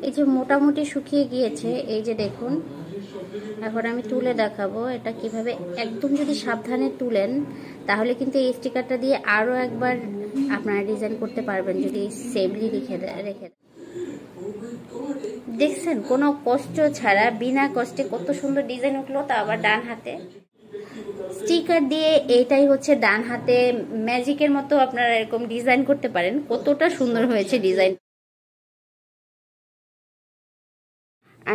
এই যে মোটামুটি শুকিয়ে গিয়েছে, এই যে দেখুন। এখন আমি তুলে দেখাবো এটা কিভাবে। একদম যদি সাবধানে তুলেন তাহলে কিন্তু এই স্টিকারটা দিয়ে আরও একবার আপনারা ডিজাইন করতে পারবেন যদি সেফলি রেখে দেখছেন কোনো কষ্ট ছাড়া বিনা কষ্টে কত সুন্দর ডিজাইন উঠলো, তা আবার ডান হাতে স্টিকার দিয়ে। এইটাই হচ্ছে ডান হাতে ম্যাজিকের মতো আপনারা এরকম ডিজাইন করতে পারেন। কতটা সুন্দর হয়েছে ডিজাইন।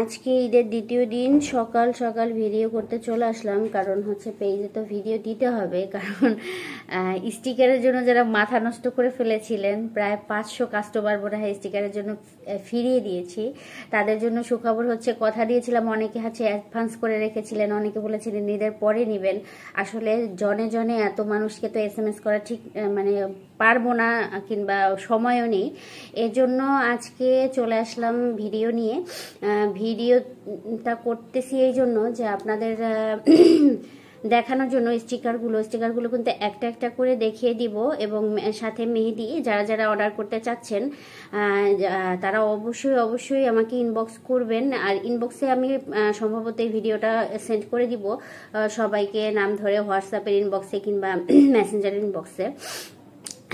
আজকে ঈদের দ্বিতীয় দিন সকাল সকাল ভিডিও করতে চলে আসলাম, কারণ হচ্ছে পেজে তো ভিডিও দিতে হবে। কারণ স্টিকারের জন্য যারা মাথা নষ্ট করে ফেলেছিলেন, প্রায় 500 কাস্টমার বোধ হয় স্টিকারের জন্য ফিরিয়ে দিয়েছি। তাদের জন্য সুখবর হচ্ছে, কথা দিয়েছিলাম, অনেকে হচ্ছে অ্যাডভান্স করে রেখেছিলেন, অনেকে বলেছিলেন ঈদের পরে নেবেন। আসলে জনে জনে এত মানুষকে তো SMS করা ঠিক মানে পারবো না, কিংবা সময়ও নেই। এজন্য আজকে চলে আসলাম ভিডিও নিয়ে। ভিডিওটা করতেছি এই জন্য যে আপনাদের দেখানোর জন্য স্টিকারগুলো কিন্তু একটা একটা করে দেখিয়ে দিব, এবং সাথে মেহেদি। যারা যারা অর্ডার করতে চাচ্ছেন তারা অবশ্যই আমাকে ইনবক্স করবেন। আর ইনবক্সে আমি সম্ভবত এই ভিডিওটা সেন্ড করে দিব সবাইকে নাম ধরে, হোয়াটসঅ্যাপের ইনবক্সে কিংবা মেসেঞ্জার ইনবক্সে।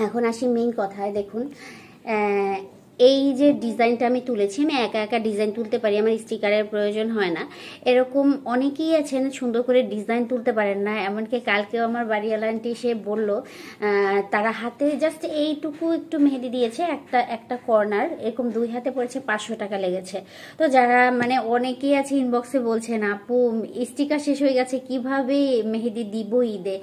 এখন আসি মেইন কথায়। দেখুন, এই যে ডিজাইনটা আমি তুলেছি, আমি একা একা ডিজাইন তুলতে পারি, আমার স্টিকারের প্রয়োজন হয় না। এরকম অনেকেই আছেন সুন্দর করে ডিজাইন তুলতে পারেন না। এমনকি কালকেও আমার বাড়িওয়ালা আন্টি সে বলল তারা হাতে জাস্ট এইটুকু একটু মেহেদি দিয়েছে, একটা কর্নার, এরকম 2 হাতে পড়েছে, 500 টাকা লেগেছে। তো যারা মানে অনেকেই আছে ইনবক্সে বলছেন, আপু স্টিকার শেষ হয়ে গেছে, কিভাবে মেহেদি দিব ঈদে।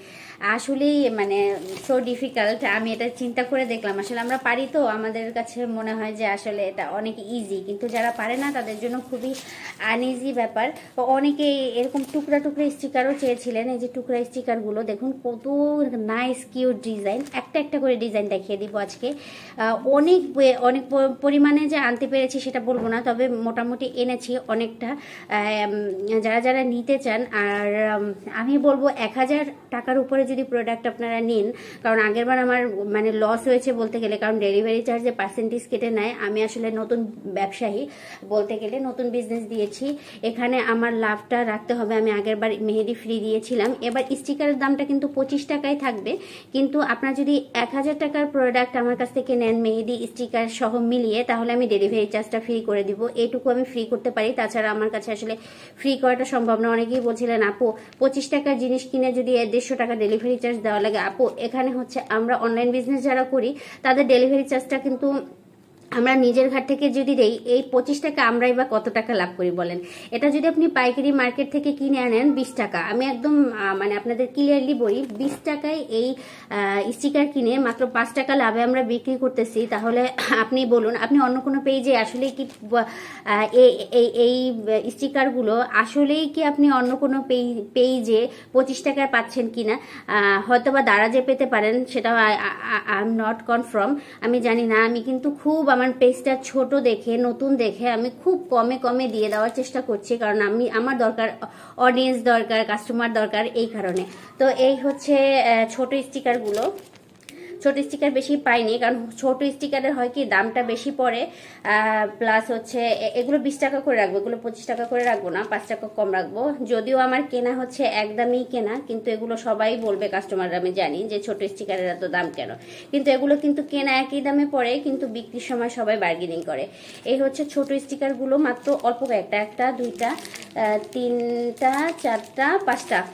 আসলেই মানে সো ডিফিকাল্ট। আমি এটা চিন্তা করে দেখলাম, আসলে আমরা পারি তো, আমাদের কাছে মনে হয় যে আসলে এটা অনেক ইজি, কিন্তু যারা পারে না তাদের জন্য খুবই আনইজি ব্যাপার। অনেকে এরকম টুকরা টুকরা স্টিকারও চেয়েছিলেন। এই যে টুকরা স্টিকারগুলো দেখুন, কত নাইস কিউট ডিজাইন। একটা একটা করে ডিজাইন দেখিয়ে দিব আজকে। অনেক পরিমাণে যে আনতে পেরেছি সেটা বলবো না, তবে মোটামুটি এনেছি অনেকটা। যারা যারা নিতে চান, আর আমি বলবো 1000 টাকার উপরে যদি প্রোডাক্ট আপনারা নিন, কারণ আগেরবার আমার মানে লস হয়েছে বলতে গেলে, কারণ ডেলিভারি চার্জে পার্সেন্টেজ কেটে নেয়। আমি আসলে নতুন ব্যবসায়ী বলতে গেলে, নতুন বিজনেস দিয়েছি, এখানে আমার লাভটা রাখতে হবে। আমি আগেরবার মেহেদি ফ্রি দিয়েছিলাম, এবার স্টিকারের দামটা কিন্তু 25 টাকায় থাকবে। কিন্তু আপনারা যদি 1000 টাকার প্রোডাক্ট আমার কাছ থেকে নেন মেহেদি স্টিকার সহ মিলিয়ে, তাহলে আমি ডেলিভারি চার্জটা ফ্রি করে দিব। এইটুকু আমি ফ্রি করতে পারি, তাছাড়া আমার কাছে আসলে ফ্রি করাটা সম্ভব না। অনেকেই বলছিলেন, আপু 25 টাকার জিনিস কিনে যদি 150 টাকা ডেলিভারি চার্জ দেওয়া লাগে। আপু এখানে হচ্ছে আমরা অনলাইন বিজনেস যারা করি তাদের ডেলিভারি চার্জটা কিন্তু আমরা নিজের ঘাট থেকে যদি দেই, এই 25 টাকা আমরাই বা কত টাকা লাভ করি বলেন। এটা যদি আপনি পাইকারি মার্কেট থেকে কিনে আনেন 20 টাকা, আমি একদম মানে আপনাদের ক্লিয়ারলি বলি, 20 টাকায় এই স্টিকার কিনে মাত্র 5 টাকা লাভে আমরা বিক্রি করতেছি। তাহলে আপনি বলুন, আপনি অন্য কোনো পেজে আসলেই কি এই স্টিকারগুলো আসলেই কি আপনি অন্য কোনো পেজে 25 টাকায় পাচ্ছেন কিনা? হয়তো বা দারাজে পেতে পারেন, সেটা আই এম নট কনফার্ম, আমি জানি না। আমি কিন্তু খুব আমার পেজটা ছোট দেখে, নতুন দেখে আমি খুব কমে কমে দিয়ে দেওয়ার চেষ্টা করছি, কারণ আমার দরকার অডিয়েন্স, দরকার কাস্টমার, দরকার এই কারণে। তো এই হচ্ছে ছোট স্টিকারগুলো। ছোট স্টিকার বেশি পাইনি, কারণ ছোট স্টিকারের হয় কি দামটা বেশি পড়ে, প্লাস হচ্ছে এগুলো 20 টাকা করে রাখবো, এগুলো 25 টাকা করে রাখবো না, 5 টাকা কম রাখবো। যদিও আমার কেনা হচ্ছে একদমই কেনা, কিন্তু এগুলো সবাই বলবে কাস্টমাররা, আমি জানি যে ছোট স্টিকারের এত দাম কেন, কিন্তু এগুলো কিন্তু কেনা একই দামে পড়ে, কিন্তু বিক্রির সময় সবাই বার্গেনিং করে। এই হচ্ছে ছোট স্টিকারগুলো, মাত্র অল্প কয়েকটা, 1টা 2টা 3টা 4টা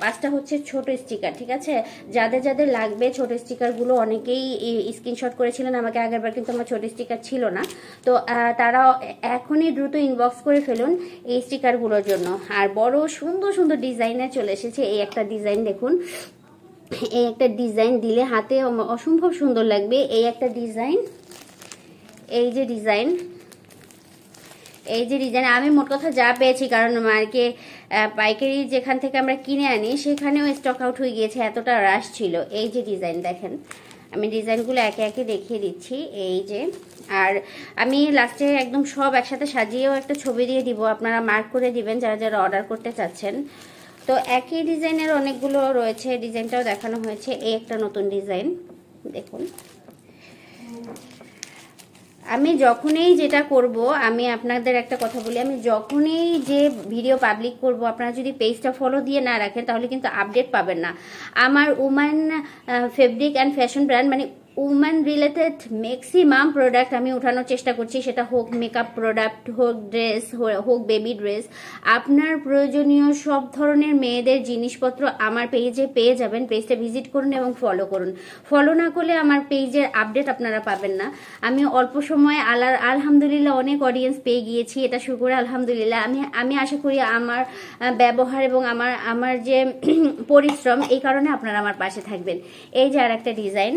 5টা হচ্ছে ছোট স্টিকার। ঠিক আছে, যাদের যাদের লাগবে ছোট স্টিকারগুলো, অনেকেই স্ক্রিনশট করেছিলেন আমাকে আগেরবার, কিন্তু আমার ছোট স্টিকার ছিল না। তো তারা এখনই দ্রুত ইনবক্স করে ফেলুন এই স্টিকারগুলোর জন্য। আর বড় সুন্দর সুন্দর ডিজাইনে চলে এসেছে। এই একটা ডিজাইন দেখুন, এই একটা ডিজাইন দিলে হাতে অসম্ভব সুন্দর লাগবে। এই একটা ডিজাইন, এই যে ডিজাইন আমি মোট কথা যা পেয়েছি, কারণ মার্কে পাইকারি যেখান থেকে আমরা কিনে আনি সেখানেও স্টক আউট হয়ে গিয়েছে, এতটা রাশ ছিল। এই যে ডিজাইন দেখেন, আমি ডিজাইনগুলো একে একে দেখিয়ে দিচ্ছি। এই যে, আর আমি লাস্টে একদম সব একসাথে সাজিয়েও একটা ছবি দিয়ে দিব, আপনারা মার্ক করে দিবেন যারা যারা অর্ডার করতে চাচ্ছেন। তো একই ডিজাইনের অনেকগুলো রয়েছে, ডিজাইনটাও দেখানো হয়েছে। এই একটা নতুন ডিজাইন দেখুন। আমি যখনই যেটা করব, আমি আপনাদের একটা কথা বলি, আমি যখনই যে ভিডিও পাবলিক করব, আপনারা যদি পেজটা ফলো দিয়ে না রাখেন তাহলে কিন্তু আপডেট পাবেন না। আমার woman fabric and fashion brand, মানে উম্যান রিলেটেড ম্যাক্সিমাম প্রোডাক্ট আমি ওঠানোর চেষ্টা করছি, সেটা হোক মেকআপ প্রোডাক্ট, হোক ড্রেস, হোক বেবি ড্রেস। আপনার প্রয়োজনীয় সব ধরনের মেয়েদের জিনিসপত্র আমার পেজে পেয়ে যাবেন। পেজটা ভিজিট করুন এবং ফলো করুন। ফলো না করলে আমার পেজের আপডেট আপনারা পাবেন না। আমি অল্প সময়ে আলহামদুলিল্লাহ অনেক অডিয়েন্স পেয়ে গিয়েছি, এটা শুকর আলহামদুলিল্লাহ। আমি আশা করি আমার ব্যবহার এবং আমার যে পরিশ্রম, এই কারণে আপনারা আমার পাশে থাকবেন। এই যে আর একটা ডিজাইন,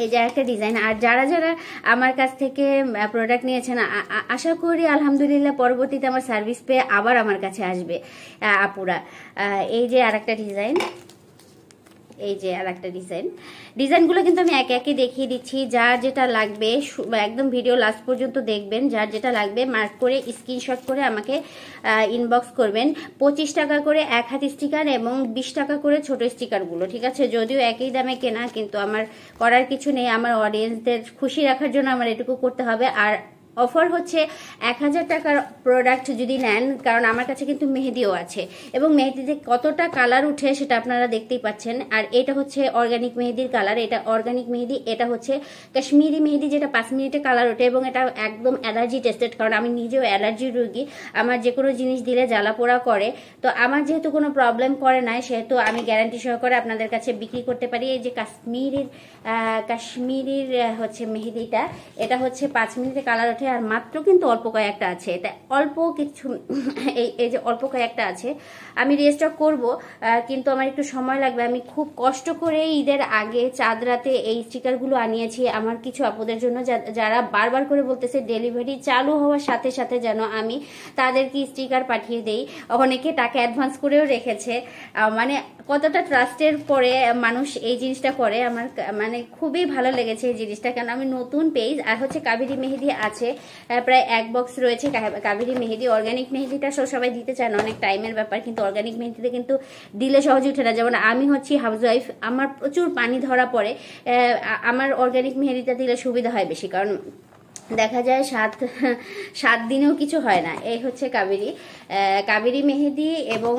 এই যে একটা ডিজাইন। আর যারা যারা আমার কাছ থেকে প্রোডাক্ট নিয়েছেন, আশা করি আলহামদুলিল্লাহ পরবর্তীতে আমার সার্ভিস পেয়ে আবার আমার কাছে আসবে আপুরা। এই যে আর একটা ডিজাইন, এই যে আর একটা ডিজাইনগুলো কিন্তু আমি একে একে দেখিয়ে দিচ্ছি। যার যেটা লাগবে একদম ভিডিও লাস্ট পর্যন্ত দেখবেন। যার যেটা লাগবে মার্ক করে স্ক্রিনশট করে আমাকে ইনবক্স করবেন। 25 টাকা করে 1 হাত স্টিকার এবং 20 টাকা করে ছোট স্টিকারগুলো, ঠিক আছে? যদিও একই দামে কেনা, কিন্তু আমার করার কিছু নেই। আমার অডিয়েন্সদের খুশি রাখার জন্য আমার এটুকু করতে হবে। আর অফার হচ্ছে 1000 টাকার প্রোডাক্ট যদি নেন, কারণ আমার কাছে কিন্তু মেহেদিও আছে এবং মেহেদিতে কতটা কালার উঠে সেটা আপনারা দেখতেই পাচ্ছেন। আর এটা হচ্ছে অর্গানিক মেহেদির কালার, এটা অর্গানিক মেহেদি। এটা হচ্ছে কাশ্মীরি মেহেদি, যেটা 5 মিনিটে কালার ওঠে এবং এটা একদম অ্যালার্জি টেস্টেড, কারণ আমি নিজেও অ্যালার্জি রোগী। আমার যে কোনো জিনিস দিলে জ্বালা পোড়া করে, তো আমার যেহেতু কোনো প্রবলেম করে নাই, সেহেতু আমি গ্যারান্টি সহকারে আপনাদের কাছে বিক্রি করতে পারি। এই যে কাশ্মীরির হচ্ছে মেহেদিটা, এটা হচ্ছে 5 মিনিটে কালার ওঠে। আর মাত্র কিন্তু অল্প কয়েকটা আছে, এটা অল্প কিছু, এই যে অল্প কয়েকটা আছে। আমি রিস্টক করব, কিন্তু আমার একটু সময় লাগবে। আমি খুব কষ্ট করে ঈদের আগে চাঁদ রাতে এই স্টিকারগুলো আনিয়েছি আমার কিছু আপুদের জন্য, যারা বারবার করে বলতেছে ডেলিভারি চালু হওয়ার সাথে সাথে যেন আমি তাদেরকে স্টিকার পাঠিয়ে দেই। অনেকে টাকা অ্যাডভান্স করেও রেখেছে। মানে কতটা ট্রাস্টের পরে মানুষ এই জিনিসটা করে, আমার মানে খুবই ভালো লেগেছে এই জিনিসটা। কারণ আমি নতুন পেজ, আর হচ্ছে কাবেরী মেহেদি আছে, প্রায় 1 বক্স রয়েছে কাবেরী মেহেদি। অর্গানিক মেহেদিটা সবাই দিতে চান, অনেক টাইমের ব্যাপার, কিন্তু অর্গানিক মেহেদিতে কিন্তু দিলে সহজে উঠে না। যেমন আমি হচ্ছি হাউসওয়াইফ, আমার প্রচুর পানি ধরা পড়ে, আমার অর্গানিক মেহেদিটা দিলে সুবিধা হয় বেশি, কারণ দেখা যায় 7 দিনেও কিছু হয় না। এই হচ্ছে কাবেরী মেহেদি এবং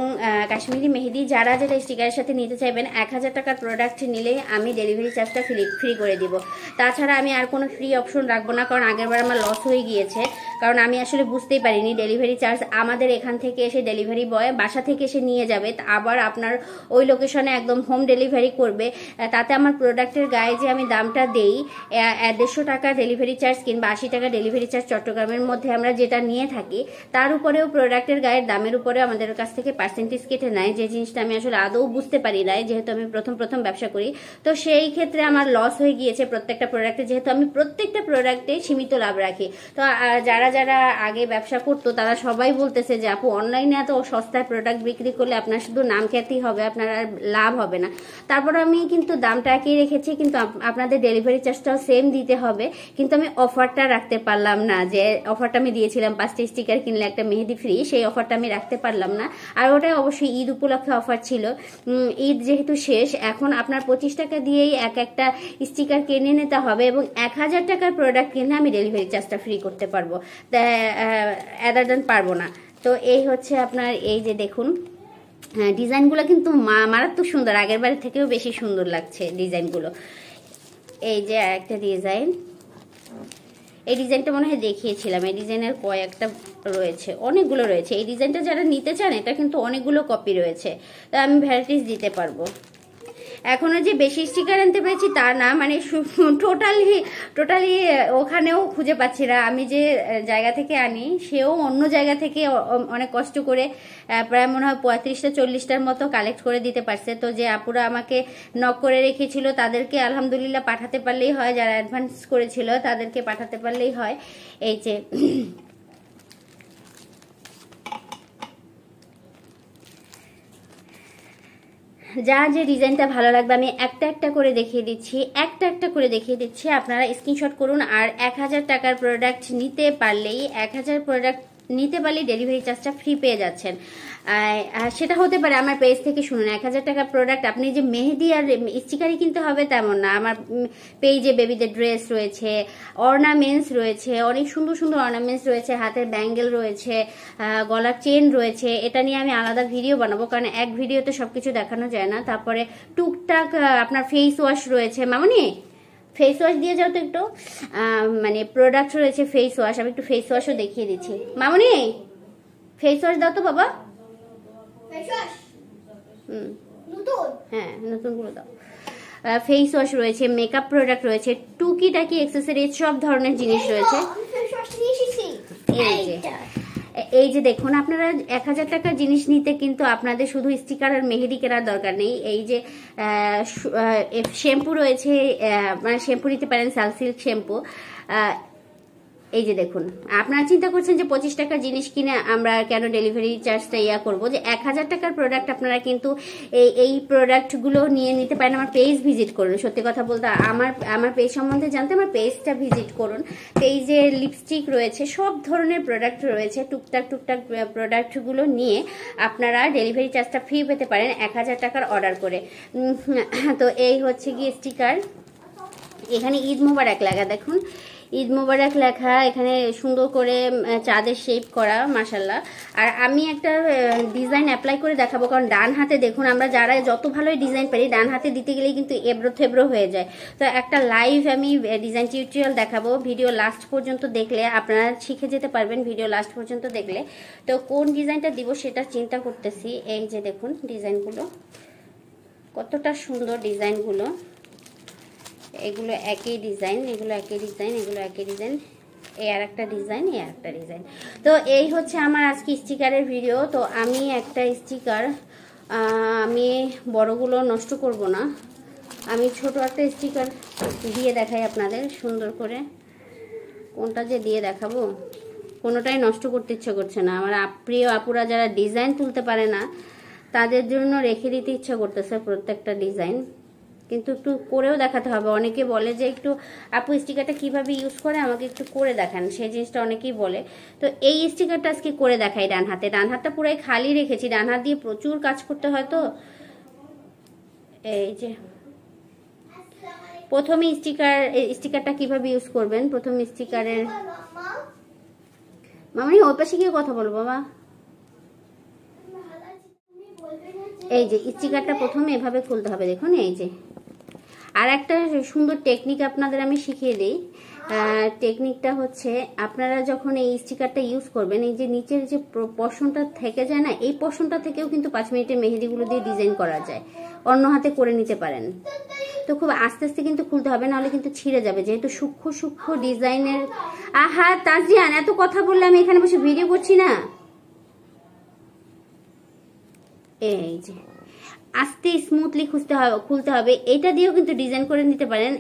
কাশ্মীরি মেহেদি। যারা যারা স্টিকারের সাথে নিতে চাইবেন, 1000 টাকার প্রোডাক্ট নিলেই আমি ডেলিভারি চার্জটা ফ্রি করে দিব। তাছাড়া আমি আর কোনো ফ্রি অপশন রাখবো না, কারণ আগেরবার আমার লস হয়ে গিয়েছে। কারণ আমি আসলে বুঝতেই পারিনি ডেলিভারি চার্জ আমাদের এখান থেকে এসে ডেলিভারি বয় বাসা থেকে এসে নিয়ে যাবে, আবার আপনার ওই লোকেশনে একদম হোম ডেলিভারি করবে। তাতে আমার প্রোডাক্টের গায়ে যে আমি দামটা দেই 150 টাকা ডেলিভারি চার্জ কিংবা 80 টাকা ডেলিভারি চার্জ চট্টগ্রামের মধ্যে আমরা যেটা নিয়ে থাকি, তার উপরেও প্রোডাক্টের গায়ের দামের উপরে আমাদের কাছ থেকে পার্সেন্টেজ কেটে নেয়, যে জিনিসটা আমি আসলে আদৌ বুঝতে পারি না, যেহেতু আমি প্রথম ব্যবসা করি। তো সেই ক্ষেত্রে আমার লস হয়ে গিয়েছে প্রত্যেকটা প্রোডাক্টে, যেহেতু আমি প্রত্যেকটা প্রোডাক্টে সীমিত লাভ রাখি। তো যারা যারা আগে ব্যবসা করতো তারা সবাই বলতেছে যে আপু অনলাইনে এত সস্তায় প্রোডাক্ট বিক্রি করলে আপনার শুধু নাম খ্যাতি হবে, আপনার আর লাভ হবে না। তারপর আমি কিন্তু দামটা একই রেখেছি, কিন্তু আপনাদের ডেলিভারি চার্জটাও সেম দিতে হবে। কিন্তু আমি অফারটা রাখতে পারলাম না, যে অফারটা আমি দিয়েছিলাম 5টা স্টিকার কিনলে একটা মেহেদি ফ্রি, সেই অফারটা আমি রাখতে পারলাম না। আর ওটা অবশ্যই ঈদ উপলক্ষে অফার ছিল। ঈদ যেহেতু শেষ, এখন আপনার 25 টাকা দিয়েই একটা স্টিকার কিনে নিতে হবে এবং 1000 টাকার প্রোডাক্ট কিনলে আমি ডেলিভারি চার্জটা ফ্রি করতে পারবো, আদার দেন পারবো না। তো এই হচ্ছে আপনার, এই যে দেখুন ডিজাইনগুলো কিন্তু মারাত্মক সুন্দর, আগের বারের থেকেও বেশি সুন্দর লাগছে ডিজাইনগুলো। এই যে একটা ডিজাইন, এই ডিজাইনটা মনে হয় দেখিয়েছিলাম। এই ডিজাইনের কয়েকটা রয়েছে, অনেকগুলো রয়েছে। এই ডিজাইনটা যারা নিতে চান, এটা কিন্তু অনেকগুলো কপি রয়েছে, তা আমি ভ্যারাইটিস দিতে পারবো। এখনো যে বেশি স্টিকার আনতে পেরেছি তা না, মানে টোটালি ওখানেও খুঁজে পাচ্ছি না। আমি যে জায়গা থেকে আনি সেও অন্য জায়গা থেকে অনেক কষ্ট করে প্রায় মনে হয় 35টা 40টার মতো কালেক্ট করে দিতে পারছে। তো যে আপুরা আমাকে নক করে রেখেছিল তাদেরকে আলহামদুলিল্লাহ পাঠাতে পারলেই হয়, যারা অ্যাডভান্স করেছিল তাদেরকে পাঠাতে পারলেই হয়। এই যে যার যে ডিজাইনটা ভালো লাগবে আমি একটা করে দেখিয়ে দিচ্ছি, আপনারা স্ক্রিনশট করুন। আর 1000 টাকার প্রোডাক্ট নিতে পারলেই 1000 প্রোডাক্ট নিতে পারলে ডেলিভারি চার্জটা ফ্রি পেয়ে যাচ্ছেন। সেটা হতে পারে আমার পেজ থেকে শুনুন 1000 টাকার প্রোডাক্ট আপনি যে মেহেদি আর স্টিকারই কিনতে হবে তেমন না। আমার পেজে বেবিদের ড্রেস রয়েছে, অর্নামেন্টস রয়েছে, অনেক সুন্দর সুন্দর অর্নামেন্টস রয়েছে, হাতের ব্যাঙ্গেল রয়েছে, গলার চেন রয়েছে। এটা নিয়ে আমি আলাদা ভিডিও বানাবো, কারণ এক ভিডিওতে সবকিছু দেখানো যায় না। তারপরে টুকটাক আপনার ফেস ওয়াশ রয়েছে। মামনি ফেস ওয়াশ দিয়ে যাও তো একটু, মানে প্রোডাক্ট রয়েছে ফেস ওয়াশ। আমি একটু ফেস ওয়াশও দেখিয়ে দিচ্ছি। মামনি ফেস ওয়াশ দাও তো বাবা। হ্যাঁ নতুনগুলো দাও। ফেস ওয়াশ রয়েছে, মেকআপ প্রোডাক্ট রয়েছে, টুকিটাকি অ্যাক্সেসরিজ সব ধরনের জিনিস রয়েছে। এই যে দেখুন, আপনারা 1000 টাকার জিনিস নিতে কিন্তু আপনাদের শুধু স্টিকার আর মেহেদি কেনার দরকার নেই। এই যে শ্যাম্পু রয়েছে, মানে শ্যাম্পু নিতে পারেন, সালসিল্ক শ্যাম্পু। এই যে দেখুন, আপনারা চিন্তা করছেন যে 25 টাকার জিনিস কিনে আমরা কেন ডেলিভারি চার্জটা করবো, যে 1000 টাকার প্রোডাক্ট আপনারা কিন্তু এই প্রোডাক্টগুলো নিয়ে নিতে পারেন। আমার পেজ ভিজিট করুন। সত্যি কথা বলতে আমার পেজ সম্বন্ধে জানতে আমার পেজটা ভিজিট করুন। পেজে লিপস্টিক রয়েছে, সব ধরনের প্রোডাক্ট রয়েছে। টুকটাক প্রোডাক্টগুলো নিয়ে আপনারা ডেলিভারি চার্জটা ফ্রি পেতে পারেন 1000 টাকার অর্ডার করে। তো এই হচ্ছে গিয়ে স্টিকার। এখানে ঈদ মোবারক লেখা, দেখুন ঈদ মোবারক লেখা, এখানে সুন্দর করে চাঁদের শেপ করা, মাশাল্লাহ। আর আমি একটা ডিজাইন অ্যাপ্লাই করে দেখাবো, কারণ ডান হাতে দেখুন, আমরা যারা যত ভালোই ডিজাইন পারি ডান হাতে দিতে গেলেই কিন্তু এবড়ো থেবড়ো হয়ে যায়। তো একটা লাইভ আমি ডিজাইন টিউটোরিয়াল দেখাবো, ভিডিও লাস্ট পর্যন্ত দেখলে আপনারা শিখে যেতে পারবেন, ভিডিও লাস্ট পর্যন্ত দেখলে। তো কোন ডিজাইনটা দিব সেটা চিন্তা করতেছি। এই যে দেখুন ডিজাইনগুলো কতটা সুন্দর, ডিজাইনগুলো এগুলো একই ডিজাইন, এগুলো একই ডিজাইন, এগুলো একই ডিজাইন, এই আর একটা ডিজাইন, এই আর একটা ডিজাইন। তো এই হচ্ছে আমার আজকে স্টিকারের ভিডিও। তো আমি একটা স্টিকার, আমি বড়গুলো নষ্ট করব না, আমি ছোট একটা স্টিকার দিয়ে দেখাই আপনাদের সুন্দর করে। কোনটা যে দিয়ে দেখাবো, কোনোটাই নষ্ট করতে ইচ্ছে করছে না। আমার প্রিয় আপুরা যারা ডিজাইন তুলতে পারে না তাদের জন্য রেখে দিতে ইচ্ছা করতেছে প্রত্যেকটা ডিজাইন, কিন্তু একটু করেও দেখাতে হবে। অনেকে বলে যে একটু আপু স্টিকারটা কিভাবে ইউজ করে আমাকে একটু করে দেখান, সেই জিনিসটা অনেকেই বলে। তো এই স্টিকারটা আজকে করে দেখাই ডান হাতে। ডান হাতটা পুরাই খালি রেখেছি, ডান হাত দিয়ে প্রচুর কাজ করতে হয়। তো এই যে প্রথমে স্টিকারটা কিভাবে ইউজ করবেন, প্রথম স্টিকারের মামানি ওর পাশে গিয়ে কথা বলবো বাবা। এই যে স্টিকারটা প্রথমে এভাবে খুলতে হবে, দেখুন এই যে। আর একটা সুন্দর টেকনিক আপনাদের আমি শিখিয়ে দিই। টেকনিকটা হচ্ছে, আপনারা যখন এই স্টিকারটা ইউজ করবেন, এই যে নিচের যে পশনটা থেকে যায় না, এই পশনটা থেকেও কিন্তু 5 মিনিটের মেহেদিগুলো দিয়ে ডিজাইন করা যায়, অন্য হাতে করে নিতে পারেন। তো খুব আস্তে আস্তে কিন্তু খুলতে হবে, নাহলে কিন্তু ছিঁড়ে যাবে, যেহেতু সূক্ষ্ম সূক্ষ্ম ডিজাইনের। আহা তাজিয়ান, এত কথা বললে আমি এখানে বসে ভিডিও করছি না। এই যে আস্তে স্মুথলি খুলতে হবে। এইটা দিয়েও কিন্তু ডিজাইন করে নিতে পারেন।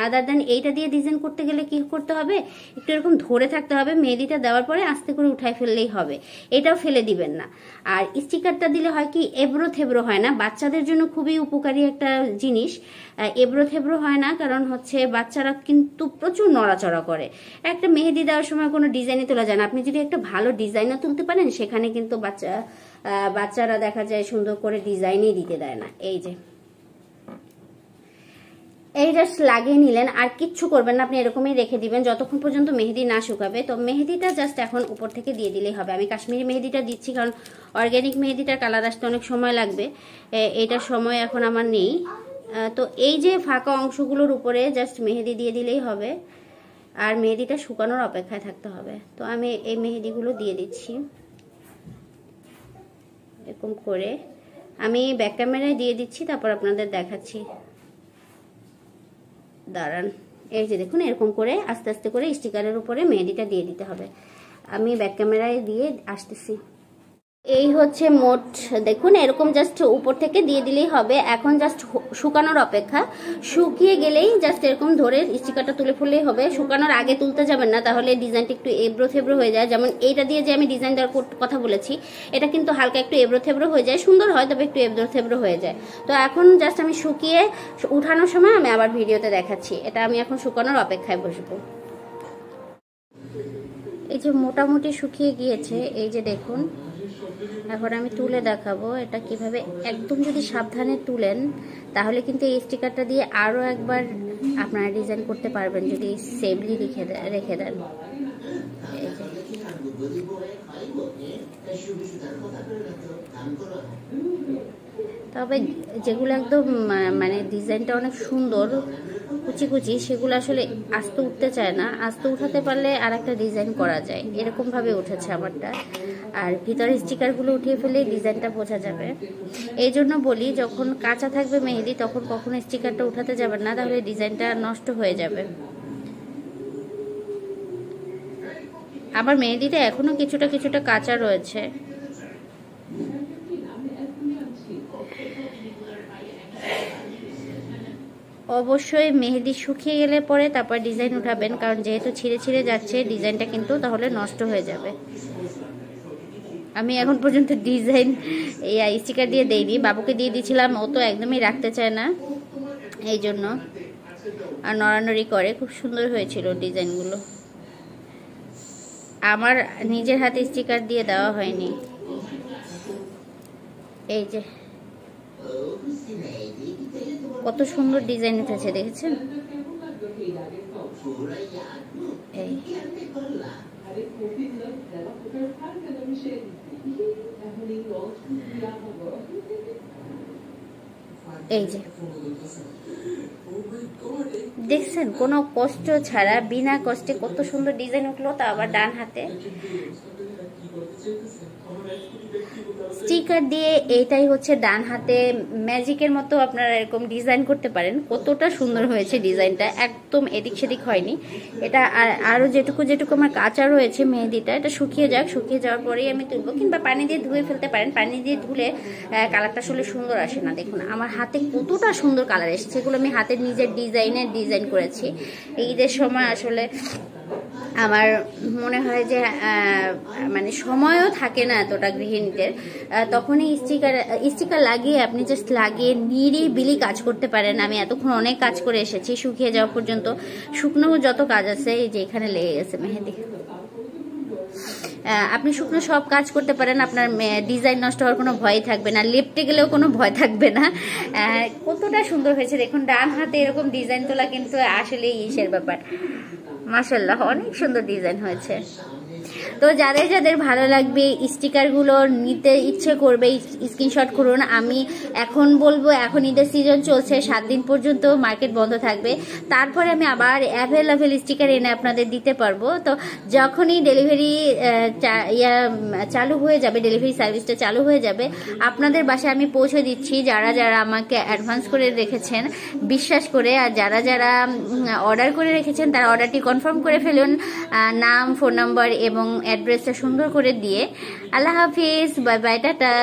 আদার দেন এইটা দিয়ে ডিজাইন করতে গেলে কি করতে হবে, একটু এরকম ধরে থাকতে হবে, মেহেদিটা দেওয়ার পরে আস্তে করে উঠাই ফেললেই হবে, এটাও ফেলে দিবেন না। আর স্টিকারটা দিলে হয় কি, এবড়ো থেবড়ো হয় না। বাচ্চাদের জন্য খুবই উপকারী একটা জিনিস, এবড়ো থেবড়ো হয় না, কারণ হচ্ছে বাচ্চারা কিন্তু প্রচুর নড়াচড়া করে। একটা মেহেদি দেওয়ার সময় কোনো ডিজাইনে তোলা যায় না। আপনি যদি একটা ভালো ডিজাইনও তুলতে পারেন, সেখানে কিন্তু বাচ্চারা দেখা যায় সুন্দর করে ডিজাইনই দিতে দেয় না। এই যে এই জাস্ট লাগিয়ে নিলেন, আর কিচ্ছু করবেন না, আপনি এরকমই রেখে দিবেন যতক্ষণ পর্যন্ত মেহেদি না শুকাবে। তো মেহেদিটা জাস্ট এখন উপর থেকে দিয়ে দিলেই হবে। আমি কাশ্মীরি মেহেদিটা দিচ্ছি, কারণ অর্গ্যানিক মেহেদিটার কালার আসতে অনেক সময় লাগবে, এইটার সময় এখন আমার নেই। তো এই যে ফাঁকা অংশগুলোর উপরে জাস্ট মেহেদি দিয়ে দিলেই হবে, আর মেহেদিটা শুকানোর অপেক্ষায় থাকতে হবে। তো আমি এই মেহেদিগুলো দিয়ে দিচ্ছি এরকম করে। আমি ব্যাক ক্যামেরায় দিয়ে দিচ্ছি, তারপর আপনাদের দেখাচ্ছি, দাঁড়ান। এই যে দেখুন, এরকম করে আস্তে আস্তে করে স্টিকারের উপরে মেহেদিটা দিয়ে দিতে হবে। আমি ব্যাক ক্যামেরায় দিয়ে আসতেছি। এই হচ্ছে মোট, দেখুন এরকম জাস্ট উপর থেকে দিয়ে দিলেই হবে। এখন জাস্ট শুকানোর অপেক্ষা, শুকিয়ে গেলেই জাস্ট এরকম ধরে স্টিকারটা তুলে ফেললেই হবে। শুকানোর আগে তুলতে যাবেন না, তাহলে ডিজাইনটা একটু এবড়ো থেবড়ো হয়ে যায়। যেমন এইটা দিয়ে যে আমি ডিজাইন দেওয়ার কথা বলেছি, এটা কিন্তু হালকা একটু এবড়ো থেবড়ো হয়ে যায়, সুন্দর হয় তবে একটু এবড়ো থেবড়ো হয়ে যায়। তো এখন জাস্ট আমি শুকিয়ে উঠানোর সময় আমি আবার ভিডিওতে দেখাচ্ছি। এটা আমি এখন শুকানোর অপেক্ষায় বসবো। এই যে মোটামুটি শুকিয়ে গিয়েছে, এই যে দেখুন। এখন আমি তুলে দেখাবো এটা কিভাবে। একদম যদি সাবধানে তুলেন তাহলে কিন্তু এই স্টিকারটা দিয়ে আরও একবার আপনারা ডিজাইন করতে পারবেন যদি সেফলি রেখে দেন। তবে যেগুলো একদম মানে ডিজাইনটা অনেক সুন্দর কুচি কুচি, সেগুলো আসলে আস্তে উঠতে চায় না। আস্তে উঠাতে পারলে আর একটা ডিজাইন করা যায়, এরকম ভাবে উঠেছে আমারটা। আর ভিতরে স্টিকারগুলো উঠিয়ে ফেলে ডিজাইনটা বোঝা যাবে। এই জন্য বলি, যখন কাঁচা থাকবে মেহেদি তখন কখনো স্টিকারটা উঠাতে যাবেন না, তাহলে ডিজাইনটা নষ্ট হয়ে যাবে। আমার মেহেদিটা এখনো কিছুটা কিছুটা কাঁচা রয়েছে। অবশ্যই মেহেদি শুকিয়ে গেলে পরে তারপর ডিজাইন উঠাবেন, কারণ যেহেতু ছিঁড়ে ছিঁড়ে যাচ্ছে ডিজাইনটা কিন্তু তাহলে নষ্ট হয়ে যাবে। আমি এখন পর্যন্ত ডিজাইন এই স্টিকার দিয়ে দেইনি, বাবুকে দিয়ে দিয়েছিলাম, ও তো একদমই রাখতে চায় না, এই জন্য আর নড়ানড়ি করে। খুব সুন্দর হয়েছিল ডিজাইনগুলো। আমার নিজের হাতে স্টিকার দিয়ে দেওয়া হয়নি। এই যে কত সুন্দর ডিজাইন উঠেছে, দেখেছেন? এই এই যে দেখছেন, কোনো কষ্ট ছাড়া বিনা কষ্টে কত সুন্দর ডিজাইন উঠলো, তা আবার ডান হাতে স্টিকার দিয়ে। এইটাই হচ্ছে ডান হাতে ম্যাজিকের মতো আপনারা এরকম ডিজাইন করতে পারেন। কতটা সুন্দর হয়েছে ডিজাইনটা, একদম এদিক সেদিক হয়নি। এটা আরও যেটুকু যেটুকু আমার কাঁচা রয়েছে মেহেদিটা, এটা শুকিয়ে যাক, শুকিয়ে যাওয়ার পরেই আমি তুলবো, কিংবা পানি দিয়ে ধুয়ে ফেলতে পারেন। পানি দিয়ে ধুলে কালারটা আসলে সুন্দর আসে না। দেখুন আমার হাতে কতটা সুন্দর কালার এসেছে, এগুলো আমি হাতের নিজের ডিজাইন করেছি। ঈদের সময় আসলে আমার মনে হয় যে মানে সময়ও থাকে না এতটা গৃহিণীদের, তখনই স্টিকার লাগিয়ে আপনি জাস্ট লাগিয়ে নিরিবিলি কাজ করতে পারেন। আমি এতক্ষণ অনেক কাজ করে এসেছি, শুকিয়ে যাওয়া পর্যন্ত শুকনো যত কাজ আছে, এই যে এখানে লেগে গেছে মেহেদি। আপনি শুকনো সব কাজ করতে পারেন, আপনার ডিজাইন নষ্ট হওয়ার কোনো ভয় থাকবে না, লেপটে গেলেও কোনো ভয় থাকবে না। কতটা সুন্দর হয়েছে দেখুন, ডান হাতে এরকম ডিজাইন তোলা কিন্তু আসলে ইসের ব্যাপার। মাশাআল্লাহ, অনেক সুন্দর ডিজাইন হয়েছে। তো যাদের যাদের ভালো লাগবে, স্টিকারগুলো নিতে ইচ্ছে করবে, স্ক্রিনশট করুন। আমি এখন বলবো, এখন ঈদের সিজন চলছে, 7 দিন পর্যন্ত মার্কেট বন্ধ থাকবে, তারপরে আমি আবার অ্যাভেলেবেল স্টিকার এনে আপনাদের দিতে পারবো। তো যখনই ডেলিভারি চালু হয়ে যাবে, ডেলিভারি সার্ভিসটা চালু হয়ে যাবে, আপনাদের বাসায় আমি পৌঁছে দিচ্ছি। যারা যারা আমাকে অ্যাডভান্স করে রেখেছেন বিশ্বাস করে, আর যারা যারা অর্ডার করে রেখেছেন তারা অর্ডারটি কনফার্ম করে ফেলুন, নাম, ফোন নাম্বার এবং অ্যাড্রেসটা সুন্দর করে দিয়ে। আল্লাহ হাফিজ, বাই বাই, টাটা।